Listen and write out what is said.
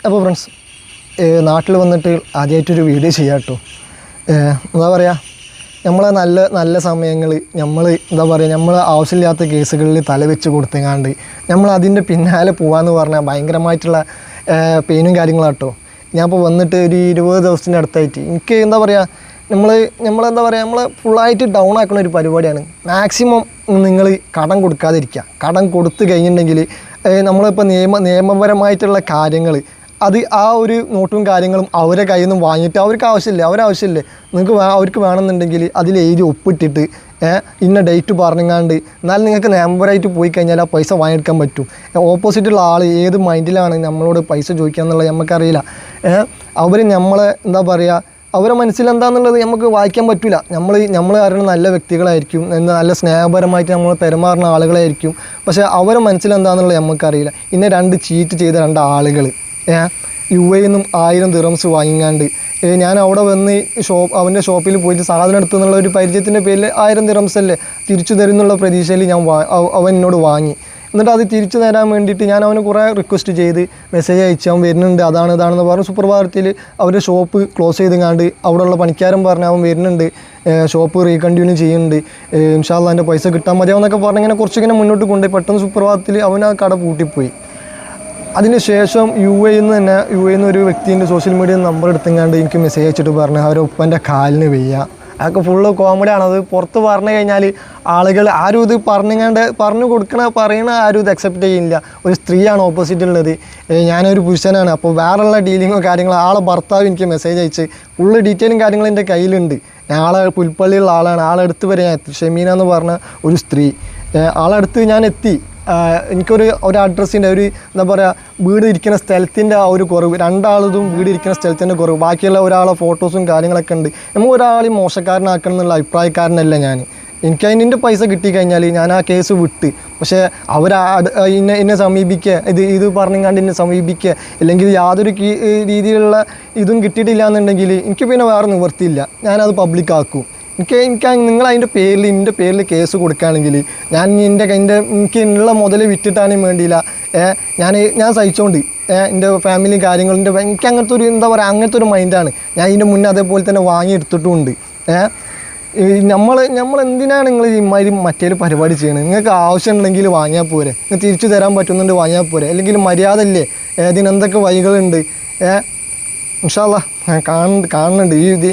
അപ്പോൾ ഫ്രണ്ട്സ്, നാട്ടിൽ വന്നിട്ട് ആദ്യമായിട്ടൊരു വീഡിയോ ചെയ്യാം കേട്ടോ. എന്താ പറയുക, നമ്മളെ നല്ല നല്ല സമയങ്ങൾ നമ്മൾ ആവശ്യമില്ലാത്ത കേസുകളിൽ തലവെച്ച് കൊടുത്തെങ്ങാണ്ട് നമ്മൾ അതിൻ്റെ പിന്നാലെ പോകാമെന്ന് പറഞ്ഞാൽ ഭയങ്കരമായിട്ടുള്ള പെയിനും കാര്യങ്ങളാട്ടോ. ഞാനിപ്പോൾ വന്നിട്ട് ഒരു 20 ദിവസത്തിൻ്റെ അടുത്തായിട്ട് എനിക്ക് എന്താ പറയുക, നമ്മളെന്താ പറയുക, നമ്മൾ ഫുള്ളായിട്ട് ഡൗൺ ആക്കുന്ന ഒരു പരിപാടിയാണ്. മാക്സിമം നിങ്ങൾ കടം കൊടുക്കാതിരിക്കുക. കടം കൊടുത്തു കഴിഞ്ഞിട്ടുണ്ടെങ്കിൽ നമ്മളിപ്പോൾ നിയമപരമായിട്ടുള്ള കാര്യങ്ങൾ അത് ആ ഒരു നോട്ടും കാര്യങ്ങളും അവരെ കയ്യിൽ നിന്നും വാങ്ങിയിട്ട് അവർക്ക് ആവശ്യമില്ലേ അവർക്ക് വേണമെന്നുണ്ടെങ്കിൽ അതിൽ എഴുതി ഒപ്പിട്ടിട്ട് ഇന്ന ഡേറ്റ് പറഞ്ഞങ്ങാണ്ട് എന്നാലും നിങ്ങൾക്ക് നമ്പറായിട്ട് പോയി കഴിഞ്ഞാൽ ആ പൈസ വാങ്ങിയെടുക്കാൻ പറ്റും. ഓപ്പോസിറ്റുള്ള ആൾ ഏത് മൈൻഡിലാണ് നമ്മളോട് പൈസ ചോദിക്കുക എന്നുള്ളത് നമുക്കറിയില്ല. അവർ നമ്മളെ എന്താ പറയുക, അവരെ മനസ്സിലെന്താണെന്നുള്ളത് നമുക്ക് വായിക്കാൻ പറ്റില്ല. നമ്മൾ കാരണം നല്ല വ്യക്തികളായിരിക്കും, നല്ല സ്നേഹപരമായിട്ട് നമ്മൾ പെരുമാറുന്ന ആളുകളായിരിക്കും. പക്ഷേ അവരെ മനസ്സിലെന്താണെന്നുള്ളത് നമുക്കറിയില്ല. ഇന്നെ 2 ചീറ്റ് ചെയ്ത 2 ആളുകൾ UAE നിന്നും 1000 ദിറംസ് വാങ്ങിങ്ങാണ്ട് ഞാൻ അവിടെ വന്ന് അവൻ്റെ ഷോപ്പിൽ പോയിട്ട് സാധനം എടുത്തെന്നുള്ള ഒരു പരിചയത്തിൻ്റെ പേരിൽ 1000 ദിറംസ് അല്ലേ തിരിച്ചു തരുന്നുള്ള പ്രതീക്ഷയിൽ അവൻ എന്നോട് വാങ്ങി. എന്നിട്ട് അത് തിരിച്ചു തരാൻ വേണ്ടിയിട്ട് ഞാൻ അവന് കുറേ റിക്വസ്റ്റ് ചെയ്ത് മെസ്സേജ് അയച്ചു. അവൻ വരുന്നുണ്ട്, ഇതാണെന്ന് പറഞ്ഞ് സുപ്രഭാതത്തിൽ അവരുടെ ഷോപ്പ് ക്ലോസ് ചെയ്തെങ്ങാണ്ട് അവിടെയുള്ള പണിക്കാരൻ പറഞ്ഞ് അവൻ വരുന്നുണ്ട്, ഷോപ്പ് റീകണ്ടിന്യൂ ചെയ്യുന്നുണ്ട്, ഇൻഷാ അല്ലാഹ് എൻ്റെ പൈസ കിട്ടാൻ മതിയാവുന്നൊക്കെ പറഞ്ഞ് ഇങ്ങനെ കുറച്ചിങ്ങനെ മുന്നോട്ട് കൊണ്ടുപോയി. പെട്ടെന്ന് സുപ്രഭാതത്തിൽ അവൻ ആ കട പൂട്ടിപ്പോയി. അതിന് ശേഷം UAE നിന്ന് ഒരു വ്യക്തിൻ്റെ സോഷ്യൽ മീഡിയ നമ്പർ എടുത്തെങ്ങാണ്ട് എനിക്ക് മെസ്സേജ് അയച്ചിട്ട് പറഞ്ഞു അവരെ ഉപ്പൻ്റെ കാലിന് വയ്യ. അതൊക്കെ ഫുള്ള് കോമഡിയാണ്. അത് പുറത്ത് പറഞ്ഞു കഴിഞ്ഞാൽ ആളുകൾ ആരും ഇത് പറയുന്ന ആരും ഇത് അക്സെപ്റ്റ് ചെയ്യില്ല. ഒരു സ്ത്രീയാണ് ഓപ്പോസിറ്റുള്ളത്, ഞാനൊരു പുരുഷനാണ്. അപ്പോൾ വേറെയുള്ള ഡീലിങ്ങോ കാര്യങ്ങളോ ആളെ ഭർത്താവ് എനിക്ക് മെസ്സേജ് അയച്ച് ഫുള്ള് ഡീറ്റെയിലും കാര്യങ്ങളും എൻ്റെ കയ്യിലുണ്ട്. ആളെ പുൽപ്പള്ളിയുള്ള ആളാണ്. ആളെടുത്ത് വരെ ഞാൻ എത്തി. ഷെമീന എന്ന് പറഞ്ഞ ഒരു സ്ത്രീ, ആളെടുത്ത് ഞാൻ എത്തി. എനിക്കൊരു അഡ്രസ്സിൻ്റെ എന്താ പറയുക, വീട് ഇരിക്കുന്ന സ്ഥലത്തിൻ്റെ ആ ഒരു കുറവ്, 2 ആളതും വീട് ഇരിക്കുന്ന സ്ഥലത്തിൻ്റെ കുറവ്, ബാക്കിയുള്ള ഒരാളെ ഫോട്ടോസും കാര്യങ്ങളൊക്കെ ഉണ്ട്. നമ്മൾ ഒരാളെയും മോശക്കാരനാക്കണം എന്നുള്ള അഭിപ്രായക്കാരനല്ല ഞാൻ. എനിക്ക് അതിൻ്റെ പൈസ കിട്ടിക്കഴിഞ്ഞാൽ ഞാൻ ആ കേസ് വിട്ട്. പക്ഷേ എന്നെ സമീപിക്കുക, ഇത് പറഞ്ഞുകൊണ്ട് എന്നെ സമീപിക്കുക, അല്ലെങ്കിൽ യാതൊരു രീതിയിലുള്ള ഇതും കിട്ടിയിട്ടില്ല എന്നുണ്ടെങ്കിൽ എനിക്ക് പിന്നെ വേറെ നിവർത്തിയില്ല, ഞാനത് പബ്ലിക്കാക്കും. എനിക്ക് നിങ്ങൾ എൻ്റെ പേരിൽ കേസ് കൊടുക്കുകയാണെങ്കിൽ എനിക്ക് ഉള്ള മുതൽ വിറ്റിട്ടാനും വേണ്ടിയില്ല. ഞാൻ സഹിച്ചോണ്ട് എൻ്റെ ഫാമിലി കാര്യങ്ങളുടെ എനിക്ക് അങ്ങനത്തെ ഒരു എന്താ പറയുക, അങ്ങനത്തെ ഒരു മൈൻഡാണ്. ഞാൻ ഇതിൻ്റെ മുന്നേ അതേപോലെ തന്നെ വാങ്ങിയെടുത്തിട്ടുമുണ്ട്. നമ്മൾ എന്തിനാണ് നിങ്ങൾ ഇമാതിരി മറ്റേ പരിപാടി ചെയ്യണത്? നിങ്ങൾക്ക് ആവശ്യമുണ്ടെങ്കിൽ വാങ്ങിയാൽ പോരെ, നിങ്ങൾക്ക് തിരിച്ചു തരാൻ പറ്റുന്നുണ്ട് വാങ്ങിയാൽ പോരെ, അല്ലെങ്കിൽ മര്യാദ അല്ലേ? ഇതിനെന്തൊക്കെ വഴികളുണ്ട്? ഇൻഷാ അല്ലാഹ് കാണുന്നുണ്ട്